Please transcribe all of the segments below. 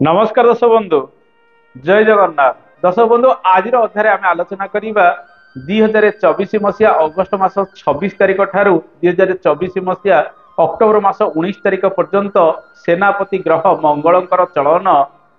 नमस्कार दर्शक बंधु। जय जगन्नाथ। दर्शक बंधु आज अध्याय आम आलोचना करवा 2024 मसीहा अगस्ट मास 26 तारिख ठारू 2024 मसीहा अक्टोबर मास 19 तारिख पर्यंत सेनापति ग्रह मंगलंकर चलन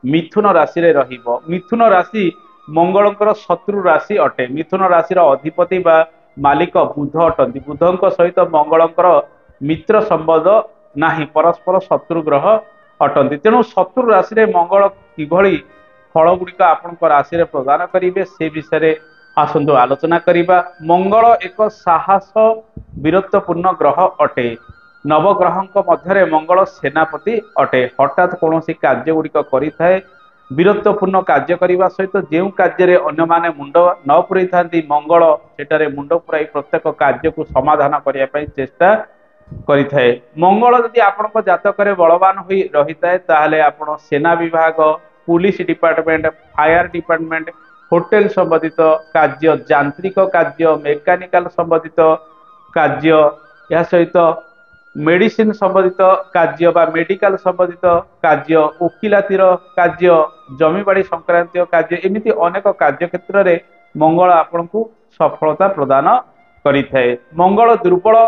मिथुन राशि रे रहिबो। मिथुन राशि मंगलंकर शत्रु राशि अटे। मिथुन राशि अधिपति बा मालिक बुध अटंती। बुधଙ୍କ सहित मंगलंकर मित्र संबंध नाही, परस्पर शत्रु ग्रह अटंती। तेणु शत्रु राशि रे मंगल किभଳି फल गुड़िक आपण राशि रे प्रदान करेंगे से विषय आसतु आलोचना करवा। मंगल एक साहस वीरत्वपूर्ण ग्रह अटे। नवग्रह मध्य मंगल सेनापति अटे। हठात कौन कार्य गुड़िक करें वीरत्वपूर्ण कार्य करने सहित जो कार्य अन्य माने मुंड न पुरई था मंगल सेठारे मुंड पुराई प्रत्येक कार्य को समाधान करने चेष्टा करिथाए। मंगल यदि आपण जातक बलवान हो रही है ताहले आपण सेना विभाग, police department, fire department, hotel संबंधित कार्य, यांत्रिक कार्य, मेकानिकल संबंधित कार्य, या सहित मेडिसिन संबंधित कार्य बा मेडिकल संबंधित कार्य, वकिलातीर कार्य, जमीबाड़ी संक्रांत कार्य, एमती अनेक कार्य क्षेत्र में मंगल आपण को सफलता प्रदान करिथाए। मंगल दुर्बल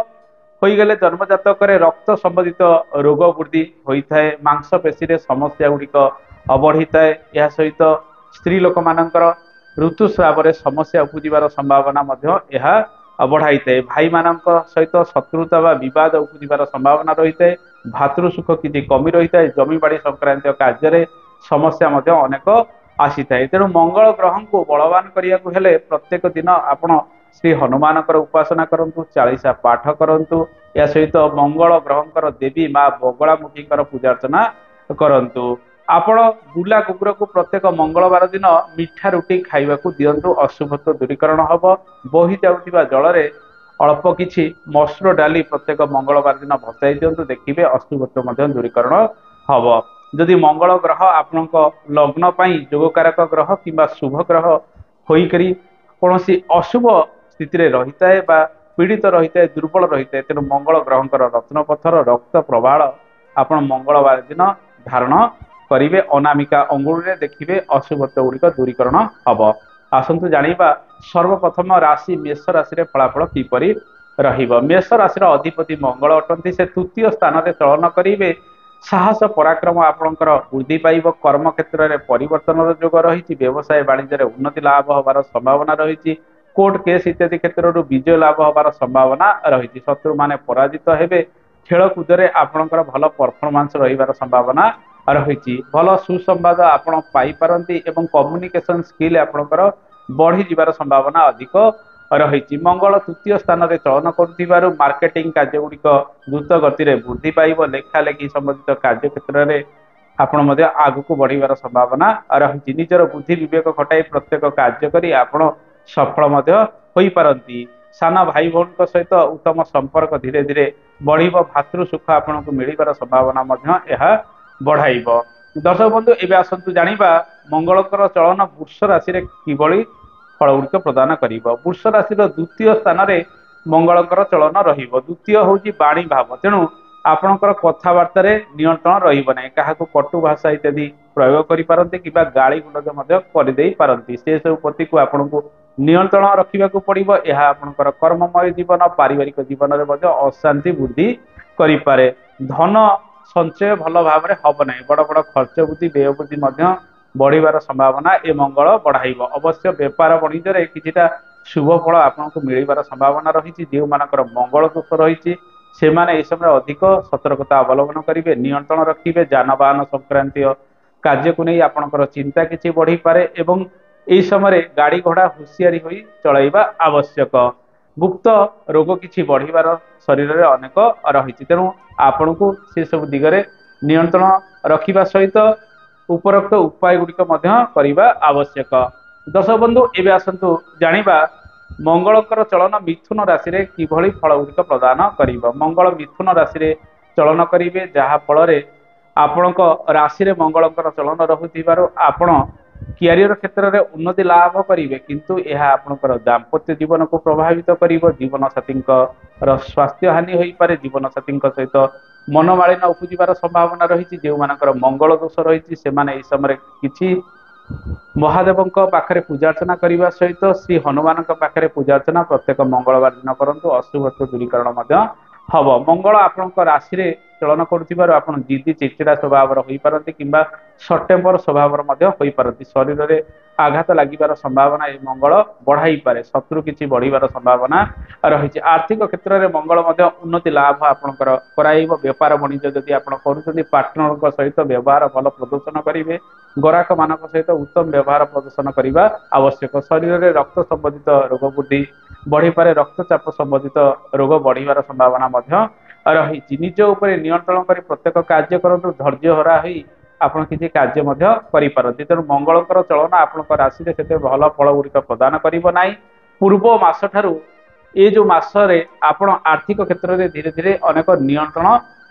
होगले जन्मजातक रक्त संबंधित रोग वृद्धि होता है। मांसपेशी रे समस्या गुड़िक बढ़ी थाए। यह सहित स्त्री लोक मानकर ऋतुस्राव समस्या उपजार संभावना बढ़ाई थाए। भाई मान सहित शत्रुता व विवाद उपजार संभावना रही है। भातृ सुख किसी कमी रही है। जमीबाड़ी संक्रांत कार्य समस्या अनेक आसी थाए। तेणु मंगल ग्रह को बलवान करने को हेले प्रत्येक दिन आपण श्री हनुमान उपासना करंतु, चालीसा पाठ करंतु। या सहित मंगल ग्रहंकर देवी माँ बगलामुखी पूजार्चना करंतु। आपण बुला कुकुर को प्रत्येक मंगलवार दिन मिठा रुटी खाइबा को दियंतु, अशुभत्व दूरीकरण हब। बही जाउथिबा जल रे अल्प किछि मसूर डाली प्रत्येक मंगलवार दिन भसाई दियंतु, देखिबे अशुभत्व मध्य दूरीकरण हब। जदि मंगल ग्रह आपनक लग्न पई जोगकारक ग्रह किंबा शुभ ग्रह होई करी कोनोसी अशुभ स्थिति रे रहिता है बा पीड़ित रहिता है, दुर्बल रहिता है, तेणु मंगल ग्रहंकर रत्न पत्थर रक्त प्रवाह आपण मंगलवार दिन धारण करिवे। अनामिका अंगुल रे देखिबे अशुभत्व गुड़िक दूरीकरण हब। आसंतु जानिबा सर्वप्रथम राशि मेष राशि रे फलाफल किपरि रहिबो। मेष राशि रो अधिपति मंगल अटंती। से तृतीय स्थान रे चलन करिवे। साहस पराक्रम आपणकर वृद्धि पाइब। कर्म क्षेत्र में परिवर्तन जोग रही। व्यवसाय वाणिज्य उन्नति लाभ होबार संभावना रही। कोर्ट केस इत्यादि क्षेत्र विजय लाभ होबार संभावना रही। शत्रु माने पराजित हेबे। खेलकूद में आपणकर भल परफॉर्मेंस रहिबार संभावना रही। भल सुसंवाद आपण पाई पारंती एवं कम्युनिकेशन स्किल आपणकर बढ़ी जिबार संभावना अधिक रही। मंगल तृतीय स्थान में चलन कर मार्केटिंग कार्य गुड़िक द्रुत गति में वृद्धि पाइब। लेखा लेखि संबंधित कार्य क्षेत्र में आपण आगक बढ़िबार संभावना रही। निजर बुद्धि विवेक खटाई प्रत्येक कार्य करी आपण सफल हो पारंती। साना भाई भौन सहित उत्तम संपर्क धीरे धीरे बढ़िब। भातृ सुख आपण को मिलबार संभावना बढ़ाइब। दर्शक बंधु एवं आसतु जानिबा मंगलकर चलन वृष राशि रे किभଳି फल गुड़िक प्रदान करिब। वृष राशि द्वितीय स्थान में मंगलकर चलन रहिब। द्वितीय होची वाणी भाव। तेणु आपणकर कथबार्ता नियंत्रण रहिब नाही। काहाकु कटु भाषा इत्यादि प्रयोग करि पारंती किबा गाली गुलज मध्य कर देई पारंती। से सब प्रति को आपणको नियंत्रण रखिबा को पड़िबो। यह आपणकर कर्ममय जीवन, पारिवारिक जीवन में मध्य अशांति वृद्धि करि पारे। धन संचय भल भाव में हम ना। बड़ बड़ खर्च वृद्धि व्यय वृद्धि बढ़िबार संभावना ए मंगल बढ़ाइब। अवश्य व्यापार वाणिज्य किछिटा शुभ फल आपको मिलबार संभावना रही। जो मानकर मंगल दोष रही से माने समय अधिक सतर्कता अवलंबन करेंगे, नियंत्रण रखिए। जानवाहन संक्रांत कार्य को नहीं आपणकर चिंता किसी बढ़ी पारे एवं यही समय गाड़ी घोड़ा हुशियारी होई चलाइबा आवश्यक। गुप्त रोग किछि बढ़िबार शरीर में अनेक रही। तेणु आपण को से सब दिगरे नियंत्रण रखिबा सहित उपरोक्त उपाय गुड़िक करने आवश्यक। दर्शक बंधु एवं आसतु जानिबा मंगलकर चलन मिथुन राशि रे किभଳି फल गुड़िक प्रदान करिब। मंगल मिथुन राशि रे चलन करिवे, जहा फल रे आपणक राशि रे मंगलकर चलन रहुथिबारो आपण क्यारियर क्षेत्र में उन्नति लाभ करेंगे, किंतु यह आपणकर दाम्पत्य जीवन को प्रभावित करिब। जीवन साथी स्वास्थ्य हानि हो पारे। जीवन साथी सहित मनमालिन्य उपजिबार संभावना रही जो मानकर मंगल दोष रही से माने समय किछि महादेव पाखे पूजा अर्चना करने सहित श्री हनुमान पाखे पूजा अर्चना प्रत्येक मंगलवार दिन करूँ अशुभ दूरीकरण हम मंगल आपण राशि रे चलन कर जिद्दी चिड़चिड़ा स्वभाव हो पारती कि सर्ट टेम्पर स्वभाव हो पारती शरीर में आघात लगिबार संभावना ये मंगल बढ़ाई पारे शत्रु किसी बढ़िबार संभावना रही आर्थिक क्षेत्र में मंगल उन्नति लाभ आपंकर कराइब बेपार वाणिज्य जदि आप पार्टनर सहित व्यवहार भल प्रदर्शन करेंगे ग्राहक मान सहित उत्तम व्यवहार प्रदर्शन करने आवश्यक शरीर में रक्त संबंधित रोग वृद्धि बढ़ी पारे रक्तचाप संबंधित रोग बढ़िबार संभावना रही निज उपर नियंत्रण कर प्रत्येक कार्य करूँ धैर्य हरा हुई आपण किसी कार्य करें तेणु मंगलकर चलन आपण राशि से भल फल गुड़िक प्रदान करना पूर्व मस ठारू ये जो मसरे आपण आर्थिक क्षेत्र में धीरे धीरे अनेक नियंत्रण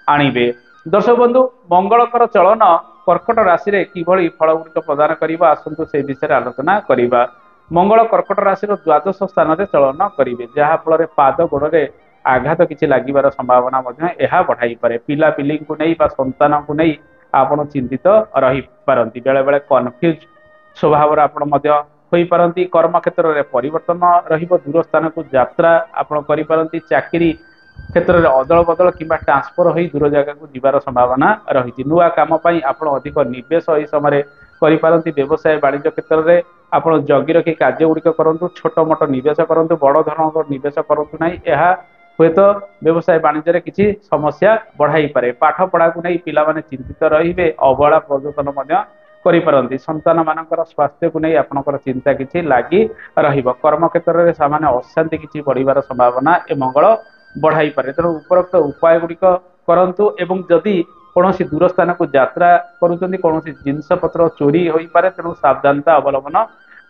आणवे दर्शक बंधु मंगलकर चलन कर्कट राशि में किभली फल गुड़िक प्रदान करबा आसंतु से विषय आलोचना करबा मंगल कर्कट राशि द्वादश स्थान में चलन करेंगे जहाँफल पाद गोड़े आघात किसी लगिबार संभावना बढ़ाई पारे पिला पिली को नहीं संतान को नहीं आपण चिंतित रही पारती बेले बेले कन्फ्यूज स्वभाव हो पारती कर्म क्षेत्र में परिवर्तन दूर स्थान को यात्रा आपण करी चाकरी क्षेत्र में अदल बदल कि ट्रांसफर हो दूर जगह को जीवार संभावना रही नुआ काम आप अधिक निवेश यह समय करी व्यवसाय वाणिज्य क्षेत्र में आप जगी रखी कार्य गुड़िक करूँ छोट मोट निवेश करूँ बड़ धरण निवेश करूँ ना यह हुए तो व्यवसाय वाणिज्य किसी समस्या बढ़ाई पारे पाठ पढ़ा को नहीं पिला माने चिंतित रहिबे अवहेला प्रदर्शन करिपारंती संतान मानकर स्वास्थ्य को नहीं आपनकर चिंता किसी लगी रहिबो कर्म क्षेत्र में सामान्य अशांति किसी बढ़िबार संभावना ए मंगल बढ़ाई पारे तेणु उपरोक्त उपाय गुड़िक करंतु एवं जदि कौन दूर स्थान को यात्रा करुँच कौन जिनस पत्र चोरी हो पारे तेणु सावधानता अवलंबन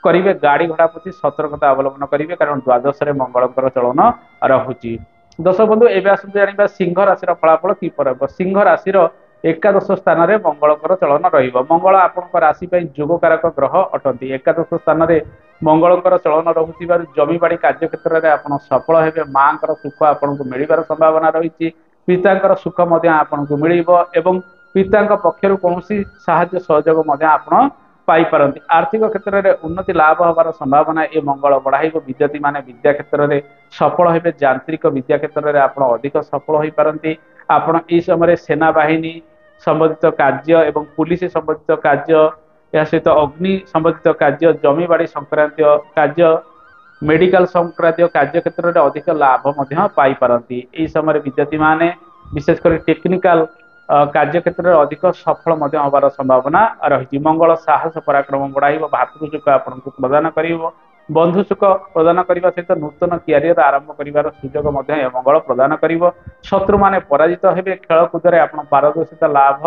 करेंगे गाड़ी घोड़ा प्रति सतर्कता अवलंबन करेंगे कारण द्वादश मंगलकर चलन रहुची दर्शक बंधु एवं आसतु जाना सिंह राशि फलाफल कि सिंह राशि एकादश स्थान में मंगलकर चलन रंगल आपण राशि जोगकारक ग्रह अटंती एकादश स्थान में मंगलकर चलन रोकथिबार जमी बाड़ी कार्य क्षेत्र में आप सफल हेबे माँ सुख आपन को मिलबार संभावना रही पिता सुख आपन को मिल पिता पक्षर कौन साहाय्य सहयोग आप पाइपारती आर्थिक क्षेत्र में उन्नति लाभ हबार संभावना ये मंगल बढ़ाइब विद्यार्थी माने विद्या क्षेत्र में सफल हेबे यांत्रिक विद्या क्षेत्र में आप अधिक सफल हो पारती आपण ई समय सेना बाहिनी संबंधित कार्य एवं पुलिस संबंधित कार्य या सहित अग्नि संबंधित कार्य जमी बाड़ी संक्रांत कार्य मेडिकल संक्रांत कार्य क्षेत्र में अधिक लाभ पाइपारती यही समय विद्यार्थी माने विशेषकर टेक्निकाल कार्य क्षेत्र में अधिक सफल हबार संभावना रही मंगल साहस पराक्रम बढ़ाइब भातृसुख आपको प्रदान कर बंधु सुख प्रदान करने सहित नूतन क्यारियर आरंभ कर सुजोग मंगल प्रदान कर शत्रु माने पराजित हेबे खेलकूद में आप पारदर्शिता लाभ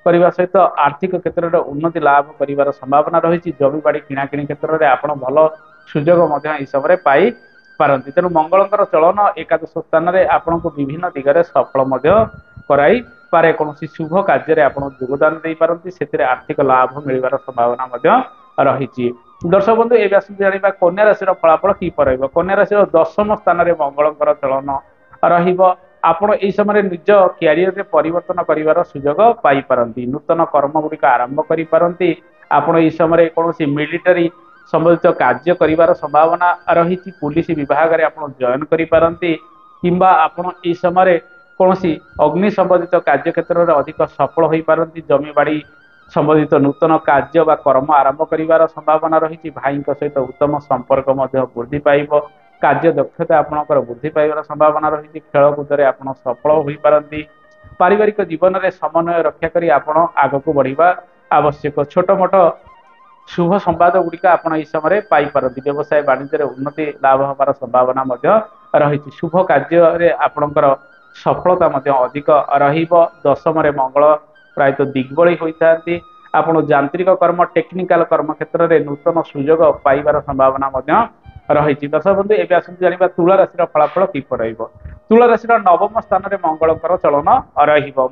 करने सहित आर्थिक क्षेत्र में उन्नति लाभ कर संभावना रही जमी बाड़ी किणाकिणी क्षेत्र में आप भल सुजोग समय पाई पारती तेणु मंगलकर चलन एकादश स्थान में आपन को विभिन्न दिगरे सफल कराई पारे कौन शुभ कार्य आप योगदान दे पारती से आर्थिक लाभ मिलबार संभावना रही दर्शक बंधु ए जाना कन्या राशि फलाफल कि कन्या राशि दशम स्थान में मंगलकर चलन आपण यही समय निज क्यारियर में परिवर्तन कर सुजोग पाइपारती नूतन कर्म गुड़िक आरंभ करें आपण यही समय कौन मिलिटारी संबंधित कार्य कर संभावना रही पुलिस विभाग में आप जॉइन करें कि आपण यही समय कौन अग्नि संबंधित कार्य क्षेत्र में अधिक सफल हो पारती जमी बाड़ी संबंधित नूतन कार्य व कर्म आरंभ कर संभावना रही भाई सहित उत्तम संपर्क वृद्धि पाइब कार्य दक्षता आपणकर वृद्धि पाइबार संभावना रही खेलकूद में आप सफल हो पारती पारिवारिक जीवन में समन्वय रक्षा कर आग को बढ़िबा आवश्यक छोट मोट शुभ संवाद गुड़िक आप समय पाइपारती व्यवसाय वाणिज्य उन्नति लाभ हबार संभावना रही शुभ कार्य आपणकर सफलता अधिक रशम मंगल प्रायतः दिग्बली होता आपड़ यांत्रिक कर्म टेक्निकाल कर्म क्षेत्र में नूतन सुजोग पाइबार संभावना रही दर्शक बंधु एवं आसतु जाना तुला राशि फलाफल कि तुला राशि नवम स्थान में मंगलकर चलन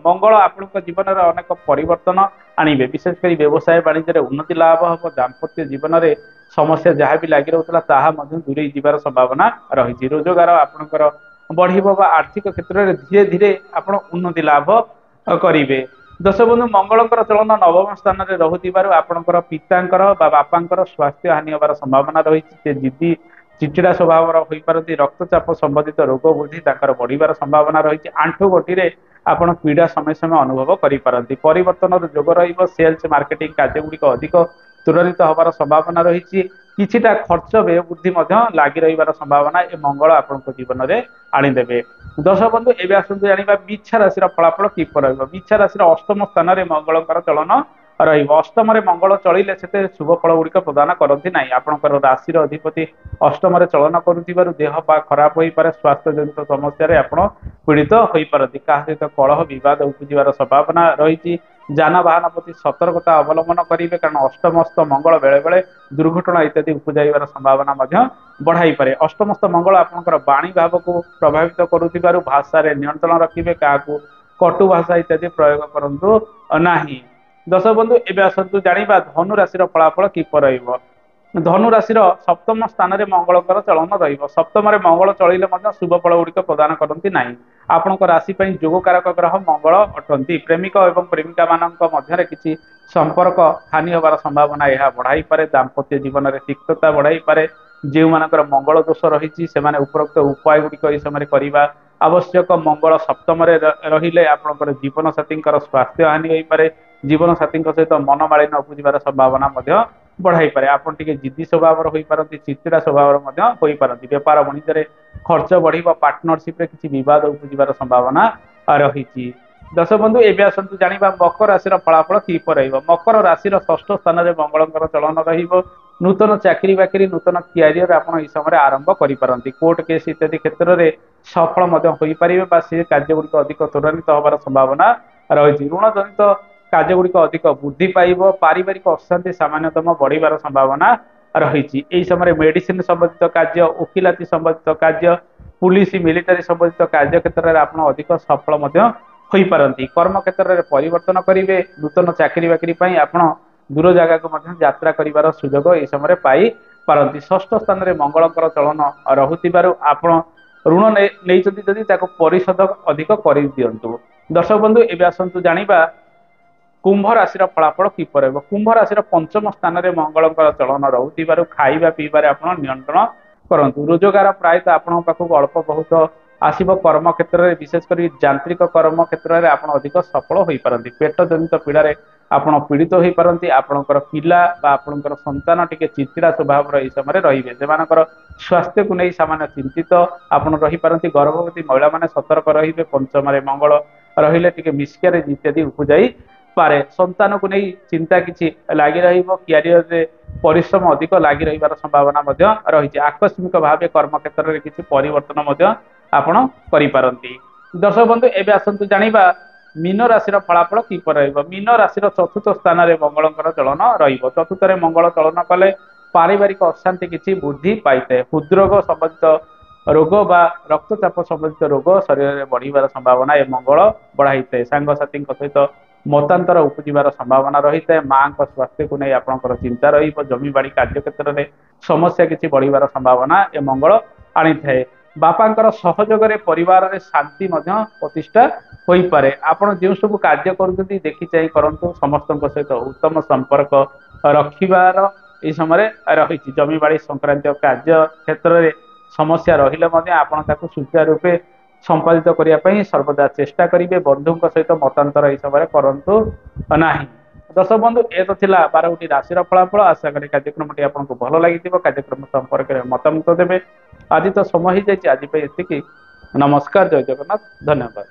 मंगल आपण जीवन में अनेक परिवर्तन आणवे विशेषकर व्यवसाय वाणिज्य उन्नति लाभ हम दाम्पत्य जीवन में समस्या जहाँ भी लगी रोला दूरे जीवार संभावना रही रोजगार आपणकर बढ़िबो बा आर्थिक क्षेत्र में धीरे धीरे आपण उन्नति लाभ करिवे। दश बंधु मंगलकर चलन नवम स्थान में रहुथिबारु आपणकर पितांकर बा बापांकर स्वास्थ्य हानि होबार संभावना रही। से जिद्दी चिचिड़ा स्वभाव होई पारती, रक्तचाप संबंधित रोग वृद्धि ताकर बढ़िबार संभावना रही। आंठु गठिरे आपण पीड़ा समय समय अनुभव करि पारती। परिवर्तन जोग रहिबो। सेल्स मार्केटिंग कार्य गुड़िक अधिक त्वरित हबार संभावना रही। किछिटा खर्च व्यय वृद्धि लगी रहिबार संभावना ए मंगल आपनको जीवन में आनीदेवे। दर्शक बंधु एवं आसतु जाना बिच्छा राशि फलाफल किपर बिच्छा राशि अष्टम स्थान में मंगलकर चलन रष्टम मंगल चलिले से शुभ फल गुड़िक प्रदान करती ना। आपंकर राशि अधिपति अष्टम चलन कर देह पा खराब हो पारे, स्वास्थ्य जनित समस्या आप पीड़ित हो पारती। क्या सहित कलह विवाद उपजार संभावना रही। जानवाहन प्रति सतर्कता अवलंबन करेंगे, कारण अष्टमस्त मंगल बेले बेले दुर्घटना इत्यादि उपजाइबार संभावना बढ़ाई पारे। अष्टमस्त मंगल आपंकर वाणी भाव को प्रभावित करुथिबारु भाषा रे नियंत्रण रखिबे, काहाकू कटु भाषा इत्यादि प्रयोग करंतु नाही। दर्शक बंधु एबे आसतु जानिबा धनु राशि फलाफल किपर रहिबो। धनु राशि सप्तम स्थान में मंगलकर चलन रहिबो। सप्तम मंगल चलिले शुभ फल गुड़िक प्रदान करती ना। आपण राशि जोगकारक ग्रह मंगल अटंती। प्रेमिक एवं प्रेमिका मानक मध्य किसी संपर्क हानि होबार संभावना यह बढ़ाई पारे। दाम्पत्य जीवन में तिक्तता बढ़ाई पारे। जो मानकर मंगल दोष रही से उपरोक्त उपाय गुड़िक यह समय करवा आवश्यक। मंगल सप्तम रहिले आपणकर जीवन साथी स्वास्थ्य हानि हो पारे। जीवन साथी सहित मनमालिन्य उपजार संभावना बढ़ाई पारे। आप जिद्दी स्वभाव हो पारती, चिड़चिड़ा स्वभाव हो पारती। व्यापार वाणिज्य खर्च बढ़, पार्टनरशिप रे किसी विवाद उपजार संभावना रही। दर्शक बंधु एवं आसतु जानिबा मकर राशि फलाफल किपर रहिबो। मकर राशि षष्ठ स्थान में मंगलकर चलन रहिबो। नूतन चाकरी बाकरी नूतन क्यारियर आपण इस समय आरंभ करिपारंती। कोर्ट केस इत्यादि क्षेत्र में सफल हो पारे, से कार्य गुड़िक अधिक त्वरान्वित होबार संभावना रही। ऋण जनित कार्य गुड़िक अधिक वृद्धि पाइब। पारिवारिक अशांति सामान्यतम बढ़िबार संभावना रही। यही समय मेडिसिन संबंधित कार्य, वकिलाती संबंधित कार्य, पुलिस मिलिटारी संबंधित कार्य क्षेत्र में आप अधिक सफल हो पारती। कर्म क्षेत्र में परिवर्तन करेंगे। नूतन चाकरी बाकरी आप दूर जगह को यात्रा कर सुजोग यह समय पाई पारती। षष्ठ स्थान में मंगलकर चलन रहुथिबारु आपण ऋण नहीं परिशोध अधिक कर दिंतु। दर्शक बंधु एवं आसतु जानिबा कुंभ राशि फलाफल किपर रहिबो। कुंभ राशि पंचम स्थान में मंगलकर चलन रहुथिबारु खाइबा पीबारे आपण नियंत्रण करंतु। रोजगार प्रायतः आपण पाखक अल्प बहुत आसीबो। कर्म क्षेत्र में विशेषकर यांत्रिक कर्म क्षेत्र में आप अधिक सफल हो पारती। पेट जनित पीड़ा आपण पीड़ित हो पारती। आपणकर पिला बा आपणकर संतान टिके चिड़चिड़ा स्वभाव यह समय रहिबे। सेमानकर स्वास्थ्य को नहीं सामान्य चिंतित आपण रही पारती। गर्भवती महिला माने सतर्क रहिबे। पंचम मंगल रहिले टिके मिसक्यारेज इत्यादि उपजाई पारे। संतान को नहीं चिंता किसी लगी रहिबो। क्यारियर रे परिश्रम अधिक लगी रहिबार संभावना रही। आकस्मिक भाव कर्म क्षेत्र में किसी परिवर्तन आपण करि पारंती। दर्शक बंधु एवं आसतु जानिबा मीन राशि फलाफल किपर रहिबो। मीन राशि चतुर्थ स्थान में मंगलकर चलन रहिबो। चतुर्थ मंगल चलन कले पारिवारिक अशांति किसी वृद्धि पाइଥାଏ। हृदरोग संबंधित रोग बा रक्तचाप संबंधित रोग शरीर में बढ़िबार संभावना ए मंगल बढ़ाई थाए। सांगसाथी सहित मतांतर उपजिबार संभावना रही है। माँ का स्वास्थ्य को नहीं आपंकर चिंता रही। जमी बाड़ी कार्य क्षेत्र में समस्या किसी बढ़िबार संभावना ए मंगल आनी थाए। बापांकर सहयोग परिवार में शांति प्रतिष्ठा हो पारे। आपण जो सब कार्य करुँच देखी चाह करूँ। समस्त सहित उत्तम संपर्क रखिबार यह समय रही। जमी बाड़ी संक्रांत कार्य क्षेत्र में समस्या रहिले आपण ताकू सुचारू रूपे संपादित करने सर्वदा चेष्टा करेंगे। बंधु सहित मतांतर यह समय करूँ ना। दर्शक बंधु ए तो थिला 12 राशि फलाफल। आशा करी कार्यक्रम आपको भल लगी। कार्यक्रम संपर्क में मतामत देवे। आज तो समय हो जाए। आज नमस्कार, जय जगन्नाथ, धन्यवाद।